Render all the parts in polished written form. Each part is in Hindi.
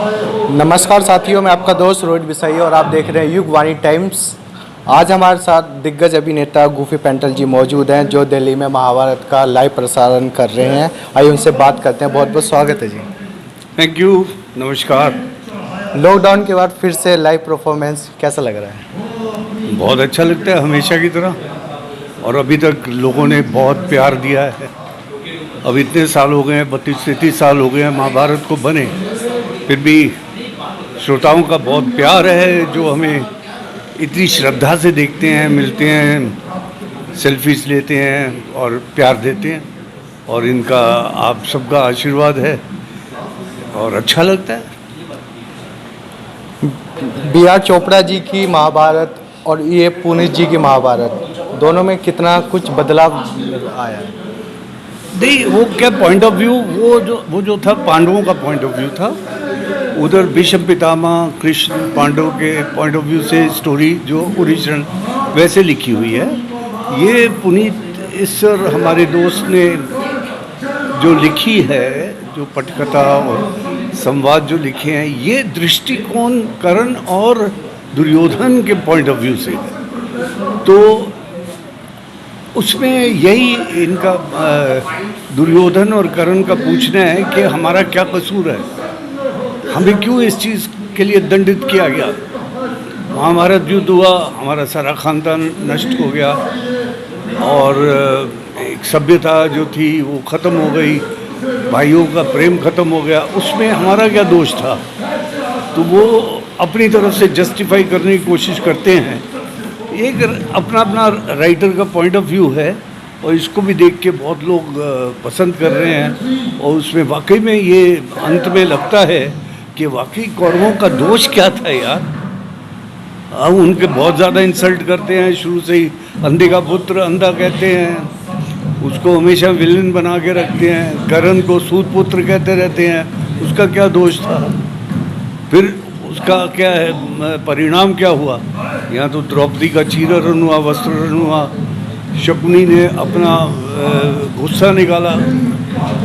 नमस्कार साथियों, मैं आपका दोस्त रोहित बिसाई और आप देख रहे हैं युग वाणी टाइम्स। आज हमारे साथ दिग्गज अभिनेता गूफी पेंटल जी मौजूद हैं जो दिल्ली में महाभारत का लाइव प्रसारण कर रहे हैं। आइए उनसे बात करते हैं। बहुत बहुत स्वागत है जी। Thank you. नमस्कार। लॉकडाउन के बाद फिर से लाइव परफॉर्मेंस कैसा लग रहा है? बहुत अच्छा लगता है हमेशा की तरह, और अभी तक लोगों ने बहुत प्यार दिया है। अब इतने साल हो गए हैं, 32-33 साल हो गए हैं महाभारत को बने, फिर भी श्रोताओं का बहुत प्यार है जो हमें इतनी श्रद्धा से देखते हैं, मिलते हैं, सेल्फीज लेते हैं और प्यार देते हैं, और इनका आप सबका आशीर्वाद है और अच्छा लगता है। B.R. चोपड़ा जी की महाभारत और ये पुनीत जी की महाभारत, दोनों में कितना कुछ बदलाव आया है? नहीं, वो क्या पॉइंट ऑफ व्यू, वो जो था पांडवों का पॉइंट ऑफ व्यू था। उधर भीष्म पितामह कृष्ण पांडव के पॉइंट ऑफ व्यू से स्टोरी जो ओरिजिनल वैसे लिखी हुई है। ये पुनीत ईश्वर हमारे दोस्त ने जो लिखी है, जो पटकथा और संवाद जो लिखे हैं, ये दृष्टिकोण कर्ण और दुर्योधन के पॉइंट ऑफ व्यू से है। तो उसमें यही इनका दुर्योधन और कर्ण का पूछना है कि हमारा क्या कसूर है, हमें क्यों इस चीज़ के लिए दंडित किया गया। महाभारत युद्ध हुआ, हमारा सारा खानदान नष्ट हो गया और एक सभ्यता जो थी वो ख़त्म हो गई, भाइयों का प्रेम ख़त्म हो गया, उसमें हमारा क्या दोष था। तो वो अपनी तरफ से जस्टिफाई करने की कोशिश करते हैं। एक अपना अपना राइटर का पॉइंट ऑफ व्यू है और इसको भी देख के बहुत लोग पसंद कर रहे हैं, और उसमें वाकई में ये अंत में लगता है कि वाकई कौरवों का दोष क्या था यार। अब उनके बहुत ज़्यादा इंसल्ट करते हैं, शुरू से ही अंधे का पुत्र अंधा कहते हैं, उसको हमेशा विलन बना के रखते हैं, कर्ण को सूत पुत्र कहते रहते हैं, उसका क्या दोष था। फिर उसका क्या है, परिणाम क्या हुआ। यहाँ तो द्रौपदी का चीरहरण हुआ, वस्त्रहरण हुआ, शकुनी ने अपना गुस्सा निकाला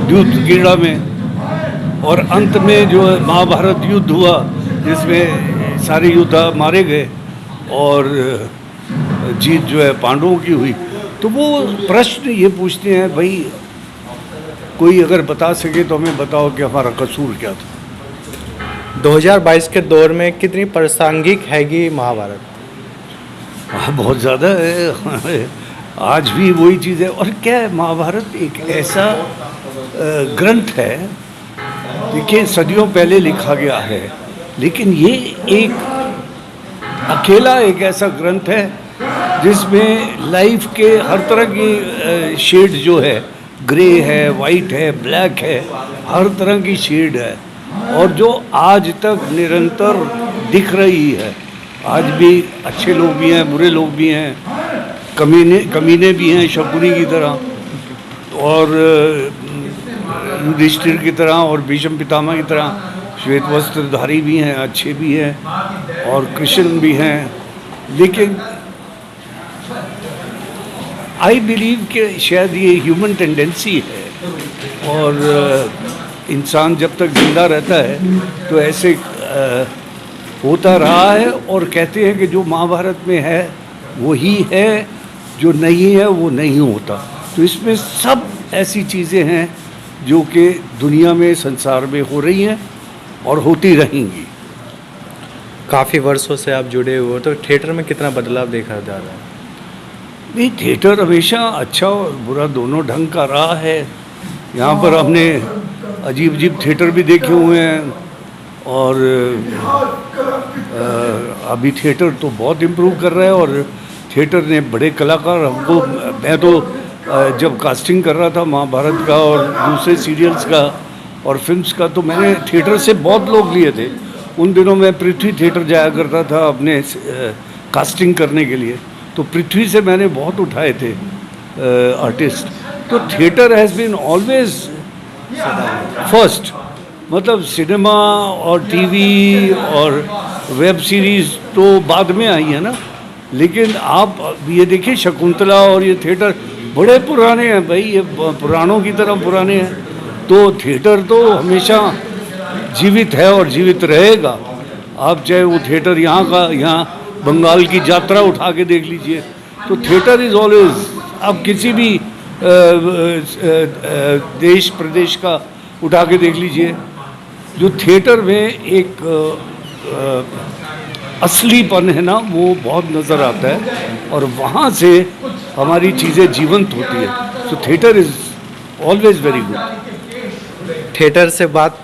युद्ध क्रीड़ा में, और अंत में जो महाभारत युद्ध हुआ जिसमें सारे योद्धा मारे गए और जीत जो है पांडवों की हुई। तो वो प्रश्न ये पूछते हैं, भाई कोई अगर बता सके तो हमें बताओ कि हमारा कसूर क्या था। 2022 के दौर में कितनी प्रासंगिक हैगी महाभारत? बहुत ज़्यादा है। आज भी वही चीज़ है। और क्या है, महाभारत एक ऐसा ग्रंथ है, देखिए सदियों पहले लिखा गया है, लेकिन ये एक अकेला एक ऐसा ग्रंथ है जिसमें लाइफ के हर तरह की शेड जो है, ग्रे है, वाइट है, ब्लैक है, हर तरह की शेड है, और जो आज तक निरंतर दिख रही है। आज भी अच्छे लोग भी हैं, बुरे लोग भी हैं, कमीने भी हैं शकुनी की तरह, और युधिष्ठिर की तरह और भीष्म पितामह की तरह श्वेत वस्त्रधारी भी हैं, अच्छे भी हैं, और कृष्ण भी हैं। लेकिन आई बिलीव कि शायद ये ह्यूमन टेंडेंसी है, और इंसान जब तक जिंदा रहता है तो ऐसे होता रहा है। और कहते हैं कि जो महाभारत में है वही है, जो नहीं है वो नहीं होता। तो इसमें सब ऐसी चीज़ें हैं जो कि दुनिया में, संसार में हो रही हैं और होती रहेंगी। काफ़ी वर्षों से आप जुड़े हुए हो, तो थिएटर में कितना बदलाव देखा जा रहा है? नहीं, थिएटर हमेशा अच्छा और बुरा दोनों ढंग का रहा है। यहाँ पर हमने अजीब अजीब थिएटर भी देखे हुए हैं, और अभी थिएटर तो बहुत इम्प्रूव कर रहा है, और थिएटर ने बड़े कलाकार हमको, मैं तो जब कास्टिंग कर रहा था महाभारत का और दूसरे सीरियल्स का और फिल्म्स का, तो मैंने थिएटर से बहुत लोग लिए थे। उन दिनों मैं पृथ्वी थिएटर जाया करता था अपने कास्टिंग करने के लिए, तो पृथ्वी से मैंने बहुत उठाए थे आर्टिस्ट। तो theatre has been always first. मतलब सिनेमा और टीवी और वेब सीरीज़ तो बाद में आई है ना, लेकिन आप ये देखिए शकुंतला और ये थिएटर बड़े पुराने हैं भाई, ये पुरानों की तरह पुराने हैं। तो थिएटर तो हमेशा जीवित है और जीवित रहेगा। आप चाहे वो थिएटर यहाँ बंगाल की यात्रा उठा के देख लीजिए, तो थिएटर इज़ ऑलवेज, आप किसी भी देश प्रदेश का उठा के देख लीजिए, जो थिएटर में एक असलीपन है ना, वो बहुत नज़र आता है और वहाँ से हमारी चीज़ें जीवंत होती है। सो theatre is always very good. Theatre से बात,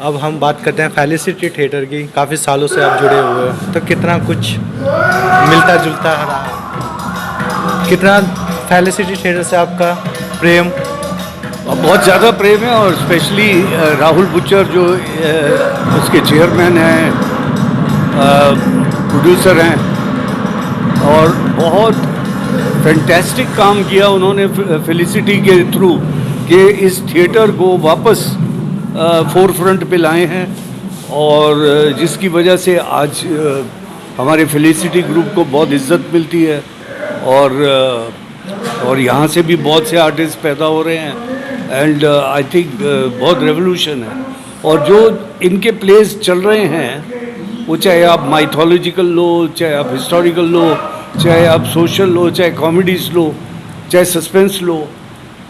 अब हम बात करते हैं फेलिसिटी थिएटर की। काफ़ी सालों से आप जुड़े हुए हो, तो कितना कुछ मिलता जुलता रहा, कितना फेलिसिटी थिएटर से आपका प्रेम? बहुत ज़्यादा प्रेम है, और स्पेशली राहुल बुच्चर जो उसके चेयरमैन हैं, प्रोड्यूसर हैं, और बहुत फैंटास्टिक काम किया उन्होंने फेलिसिटी के थ्रू कि इस थिएटर को वापस फोर फ्रंट पे लाए हैं, और जिसकी वजह से आज हमारे फेलिसिटी ग्रुप को बहुत इज्जत मिलती है, और यहाँ से भी बहुत से आर्टिस्ट पैदा हो रहे हैं, एंड आई थिंक बहुत रेवोल्यूशन है। और जो इनके प्लेस चल रहे हैं, वो चाहे आप माइथोलॉजिकल लो, चाहे आप हिस्टोरिकल लो, चाहे आप सोशल लो, चाहे कॉमेडीज लो, चाहे सस्पेंस लो,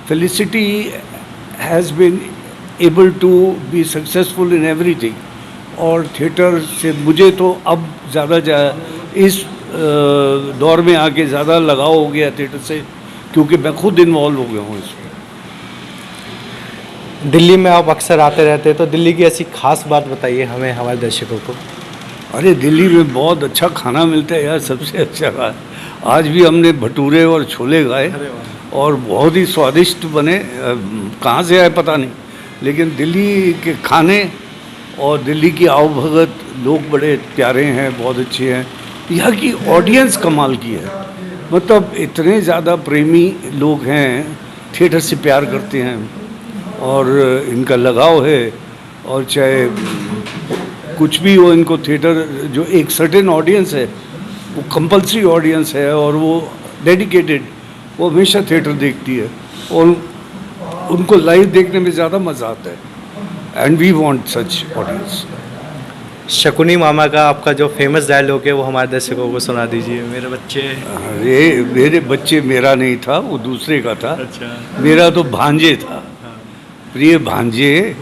Felicity has been able to be successful in everything. और थिएटर से मुझे तो अब ज़्यादा इस दौर में आके ज़्यादा लगाव हो गया थिएटर से, क्योंकि मैं खुद इन्वॉल्व हो गया हूँ इसमें। दिल्ली में आप अक्सर आते रहते हैं, तो दिल्ली की ऐसी खास बात बताइए हमें, हमारे दर्शकों को। अरे दिल्ली में बहुत अच्छा खाना मिलता है यार, सबसे अच्छा बात। आज भी हमने भटूरे और छोले खाए और बहुत ही स्वादिष्ट बने। कहाँ से आए पता नहीं, लेकिन दिल्ली के खाने और दिल्ली की आवभगत, लोग बड़े प्यारे हैं, बहुत अच्छे हैं। यहाँ की ऑडियंस कमाल की है, मतलब इतने ज़्यादा प्रेमी लोग हैं, थिएटर से प्यार करते हैं और इनका लगाव है। और चाहे कुछ भी हो, इनको थिएटर, जो एक सर्टेन ऑडियंस है, वो कंपल्सरी ऑडियंस है और वो डेडिकेटेड, वो हमेशा थिएटर देखती है और उनको लाइव देखने में ज़्यादा मज़ा आता है, and we want such audience. Shakuni मामा का आपका जो फेमस डायलॉग है, वो हमारे दर्शकों को सुना दीजिए। मेरे बच्चे, अरे मेरे बच्चे मेरा नहीं था, वो दूसरे का था। अच्छा। मेरा तो भांजे था। प्रिय भांजे,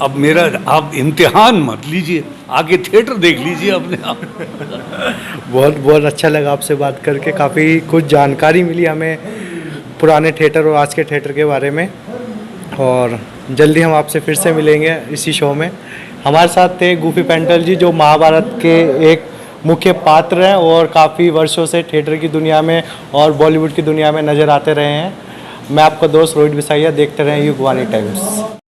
अब मेरा आप इम्तिहान मत लीजिए, आगे थिएटर देख लीजिए अपने आप। बहुत बहुत अच्छा लगा आपसे बात करके, काफ़ी कुछ जानकारी मिली हमें पुराने थिएटर और आज के थिएटर के बारे में, और जल्दी हम आपसे फिर से मिलेंगे इसी शो में। हमारे साथ थे गूफी पेंटल जी, जो महाभारत के एक मुख्य पात्र हैं और काफ़ी वर्षों से थिएटर की दुनिया में और बॉलीवुड की दुनिया में नज़र आते रहे हैं। मैं आपका दोस्त रोहित बिसाइया, देखते रहें युगवाणी टाइम्स।